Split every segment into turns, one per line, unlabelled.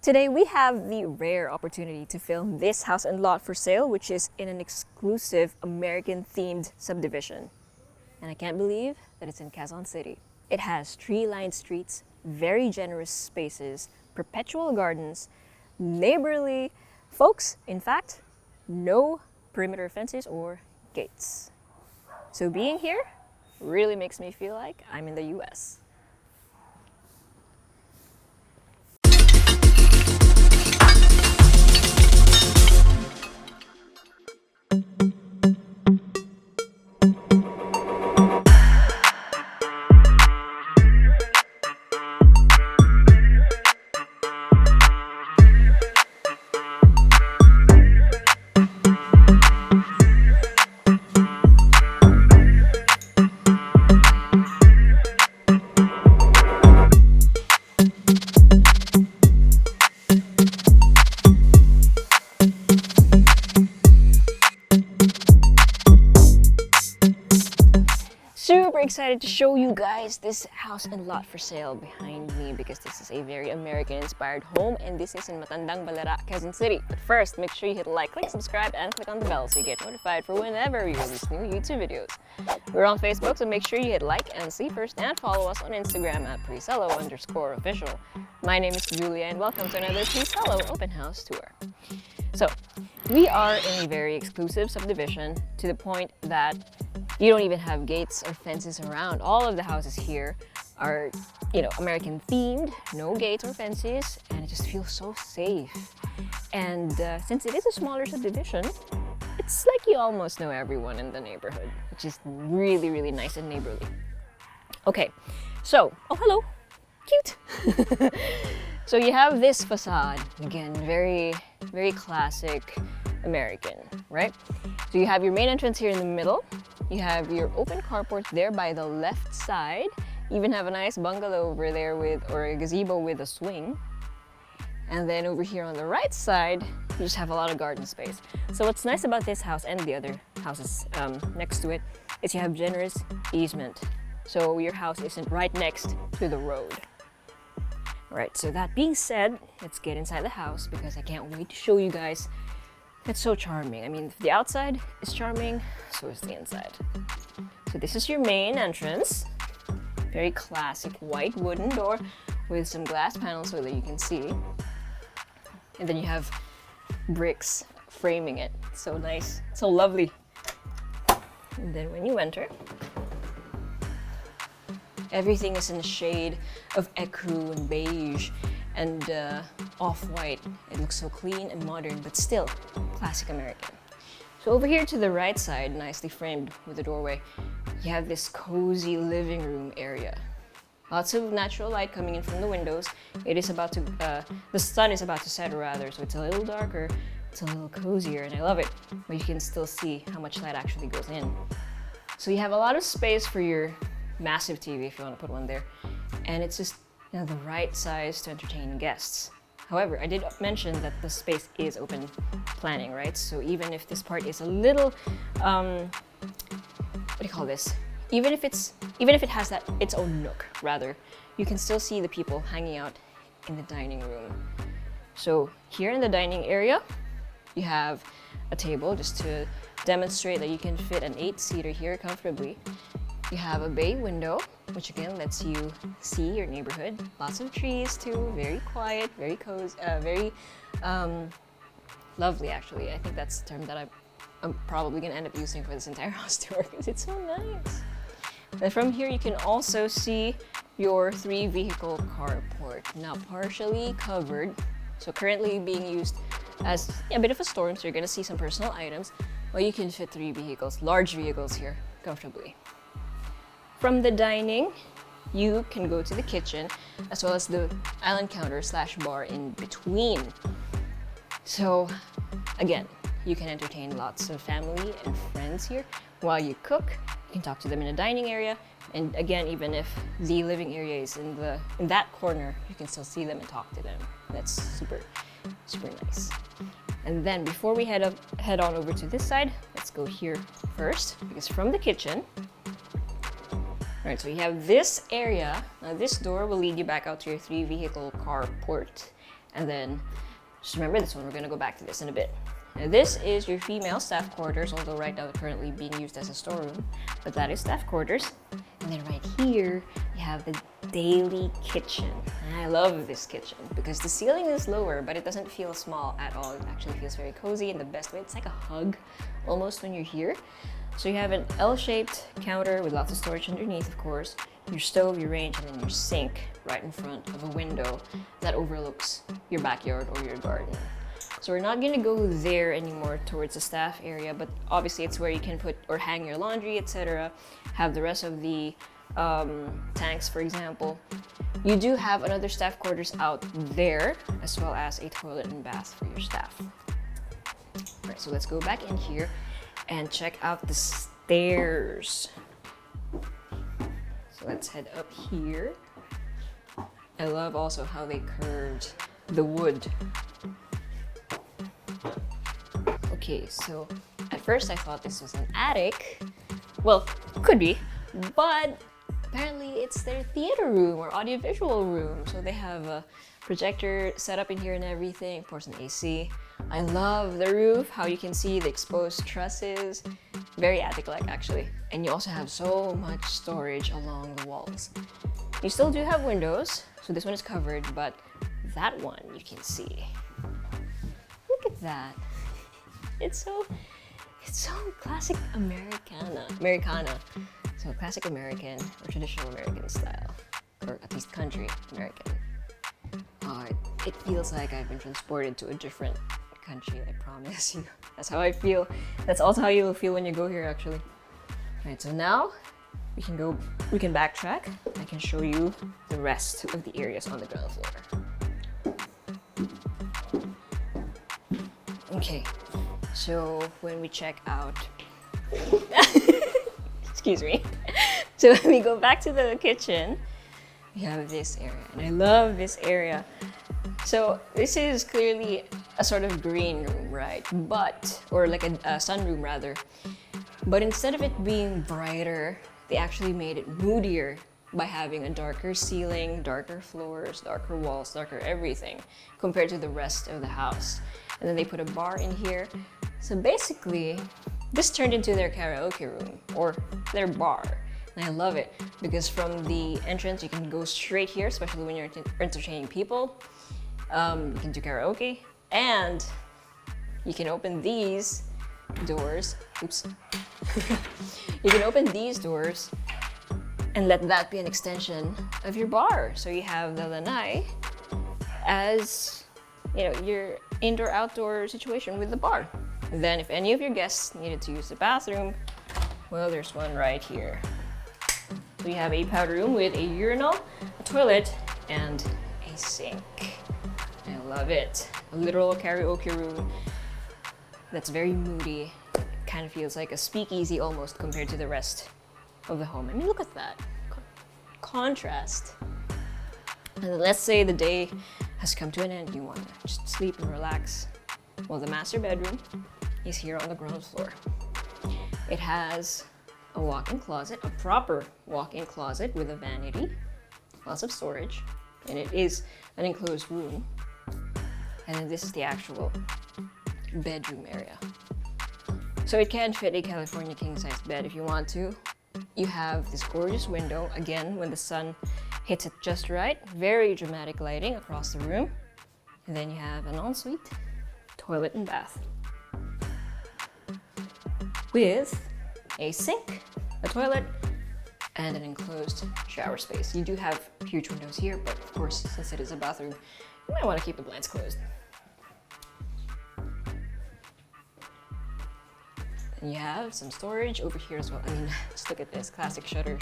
Today we have the rare opportunity to film this house and lot for sale, which is in an exclusive American-themed subdivision. And I can't believe that it's in Quezon City. It has tree-lined streets, very generous spaces, perpetual gardens, neighborly folks, in fact, no perimeter fences or gates. So being here really makes me feel like I'm in the US. Super excited to show you guys this house and lot for sale behind me because this is a very American-inspired home and this is in Matandang Balara, Quezon City. But first, make sure you hit like, subscribe, and click on the bell so you get notified for whenever we release new YouTube videos. We're on Facebook, so make sure you hit like and see first and follow us on Instagram at Presello_official. My name is Julia and welcome to another Presello open house tour. So, we are in a very exclusive subdivision to the point that you don't even have gates or fences around. All of the houses here are, American themed, no gates or fences, and it just feels so safe. And since it is a smaller subdivision, it's like you almost know everyone in the neighborhood, which is really, really nice and neighborly. Okay, so, oh hello, cute. So you have this facade, again, very, very classic American, right? So you have your main entrance here in the middle. You have your open carport there by the left side. You even have a nice bungalow over there or a gazebo with a swing. And then over here on the right side, you just have a lot of garden space. So what's nice about this house and the other houses next to it is you have generous easement. So your house isn't right next to the road. Alright, so that being said, let's get inside the house because I can't wait to show you guys. It's so charming. I mean, the outside is charming, so is the inside. So this is your main entrance. Very classic white wooden door with some glass panels so that you can see. And then you have bricks framing it. So nice, so lovely. And then when you enter, everything is in the shade of ecru and beige and off-white. It looks so clean and modern, but still classic American. So over here to the right side, nicely framed with a doorway, you have this cozy living room area. Lots of natural light coming in from the windows. It is about to, the sun is about to set rather, so it's a little darker, it's a little cozier, and I love it. But you can still see how much light actually goes in. So you have a lot of space for your massive TV if you want to put one there. And it's just the right size to entertain guests. However, I did mention that the space is open planning, right? So even if this part is a little, what do you call this? Even if it has its own nook, rather, you can still see the people hanging out in the dining room. So here in the dining area, you have a table just to demonstrate that you can fit an 8-seater here comfortably. You have a bay window, which again lets you see your neighborhood. Lots of trees too, very quiet, very cozy, very lovely actually. I think that's the term that I'm probably gonna end up using for this entire house tour because it's so nice. And from here you can also see your 3-vehicle carport, now partially covered. So currently being used as a bit of a storm, so you're gonna see some personal items, but you can fit 3 vehicles, large vehicles here comfortably. From the dining, you can go to the kitchen as well as the island counter / bar in between. So again, you can entertain lots of family and friends here while you cook. You can talk to them in the dining area, and again, even if the living area is in that corner, you can still see them and talk to them. That's super, super nice. And then before we head on over to this side, let's go here first because from the kitchen. Alright, so you have this area. Now this door will lead you back out to your 3-vehicle carport. And then just remember this one, we're gonna go back to this in a bit. Now this is your female staff quarters, although right now it's currently being used as a storeroom, but that is staff quarters. And then right here, you have the daily kitchen. And I love this kitchen because the ceiling is lower, but it doesn't feel small at all. It actually feels very cozy in the best way. It's like a hug almost when you're here. So you have an L-shaped counter with lots of storage underneath, of course, your stove, your range, and then your sink right in front of a window that overlooks your backyard or your garden. So we're not gonna go there anymore towards the staff area, but obviously it's where you can put or hang your laundry, etc. Have the rest of the tanks, for example. You do have another staff quarters out there, as well as a toilet and bath for your staff. All right, so let's go back in here and check out the stairs. So let's head up here. I love also how they curved the wood. Okay, so at first I thought this was an attic. Well, could be, but apparently it's their theater room or audiovisual room. So they have a projector set up in here and everything, of course an AC. I love the roof, how you can see the exposed trusses. Very attic-like actually. And you also have so much storage along the walls. You still do have windows, so this one is covered, but that one you can see. Look at that. It's so classic Americana. So classic American or traditional American style, or at least country American. It feels like I've been transported to a different country, I promise you. That's how I feel. That's also how you will feel when you go here, actually. Alright, so now we can backtrack. I can show you the rest of the areas on the ground floor. Okay, so when we check out, excuse me. So when we go back to the kitchen, we have this area, and I love this area. So this is clearly a sort of green room, right? Or like a sunroom rather. But instead of it being brighter, they actually made it moodier by having a darker ceiling, darker floors, darker walls, darker everything compared to the rest of the house. And then they put a bar in here. So basically, this turned into their karaoke room or their bar. And I love it because from the entrance, you can go straight here, especially when you're entertaining people. You can do karaoke, and you can open these doors. Oops. You can open these doors and let that be an extension of your bar. So you have the lanai as, your indoor-outdoor situation with the bar. And then if any of your guests needed to use the bathroom, well, there's one right here. So you have a powder room with a urinal, a toilet, and a sink. I love it. A literal karaoke room that's very moody. It kind of feels like a speakeasy almost compared to the rest of the home. I mean, look at that. Contrast. And then let's say the day has come to an end. You want to just sleep and relax. Well, the master bedroom is here on the ground floor. It has a walk-in closet, a proper walk-in closet with a vanity, lots of storage, and it is an enclosed room. And then this is the actual bedroom area. So it can fit a California king-size bed if you want to. You have this gorgeous window, again, when the sun hits it just right. Very dramatic lighting across the room. And then you have an ensuite, toilet and bath. With a sink, a toilet, and an enclosed shower space. You do have huge windows here, but of course, since it is a bathroom, you might want to keep the blinds closed. And you have some storage over here as well. I mean, just look at this, classic shutters.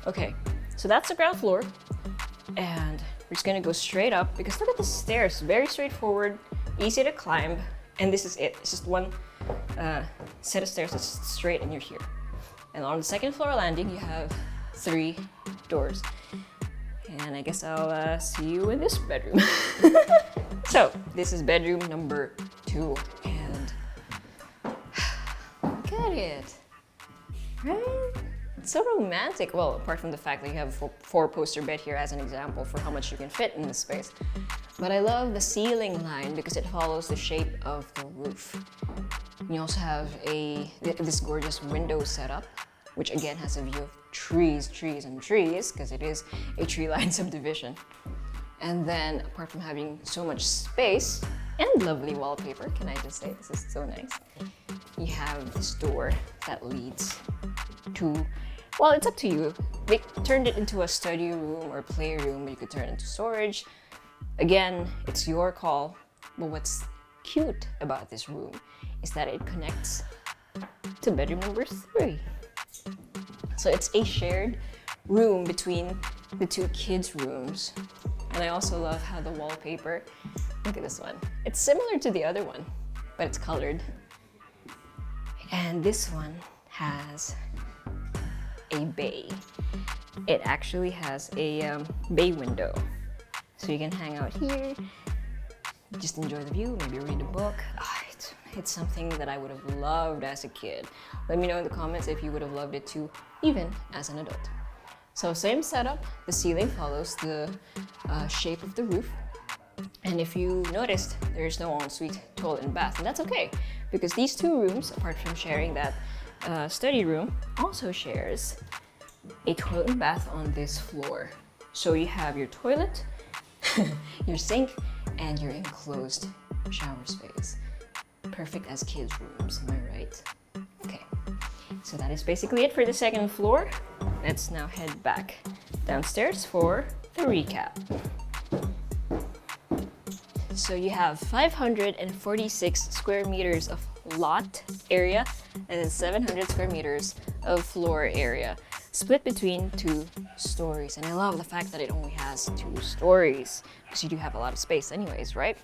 Okay, so that's the ground floor. And we're just gonna go straight up because look at the stairs, very straightforward, easy to climb. And this is it, it's just one set of stairs that's straight and you're here. And on the second floor landing, you have 3 doors. And I guess I'll see you in this bedroom. So this is bedroom number 2. And look at it, right? It's so romantic. Well, apart from the fact that you have a four-poster bed here as an example for how much you can fit in the space. But I love the ceiling line because it follows the shape of the roof. You also have this gorgeous window setup, which again has a view of trees, and trees, because it is a tree-lined subdivision. And then, apart from having so much space and lovely wallpaper, can I just say this is so nice? You have this door that leads to, well, it's up to you. They turned it into a study room or playroom, but you could turn it into storage. Again, it's your call. But what's cute about this room is that it connects to bedroom number 3. So it's a shared room between the 2 kids' rooms. And I also love how the wallpaper, look at this one. It's similar to the other one, but it's colored. And this one has a bay. It actually has a bay window. So you can hang out here, just enjoy the view, maybe read a book. It's something that I would have loved as a kid. Let me know in the comments if you would have loved it too, even as an adult. So same setup, the ceiling follows the shape of the roof. And if you noticed, there's no ensuite toilet and bath, and that's okay, because these 2 rooms, apart from sharing that study room, also shares a toilet and bath on this floor. So you have your toilet, your sink, and your enclosed shower space. Perfect as kids' rooms, am I right? Okay, so that is basically it for the 2nd floor. Let's now head back downstairs for the recap. So you have 546 square meters of lot area and then 700 square meters of floor area, split between 2 stories. And I love the fact that it only has 2 stories, because you do have a lot of space anyways, right?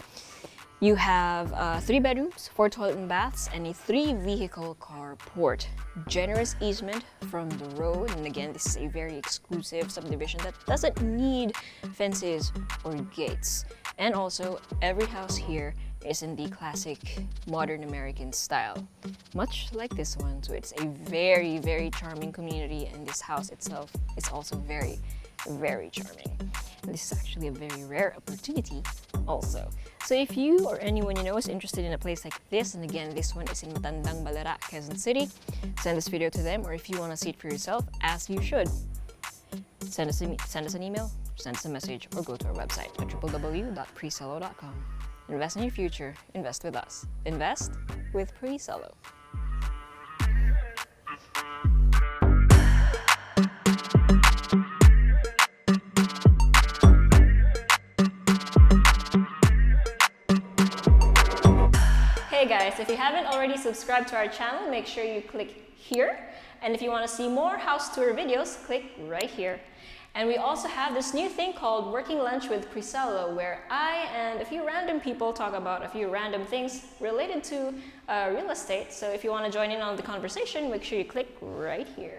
You have 3 bedrooms, 4 toilet and baths, and a 3-vehicle carport. Generous easement from the road, and again, this is a very exclusive subdivision that doesn't need fences or gates. And also, every house here is in the classic modern American style, much like this one. So it's a very, very charming community, and this house itself is also very, very charming. And this is actually a very rare opportunity also. So if you or anyone you know is interested in a place like this, and again, this one is in Matandang Balara, Quezon City, send this video to them, or if you want to see it for yourself, as you should, send us an email, send us a message, or go to our website at www.presello.com. Invest in your future. Invest with us. Invest with Presello. Hey guys, if you haven't already subscribed to our channel, make sure you click here. And if you want to see more house tour videos, click right here. And we also have this new thing called Working Lunch with Presello, where I and a few random people talk about a few random things related to real estate. So if you want to join in on the conversation, make sure you click right here.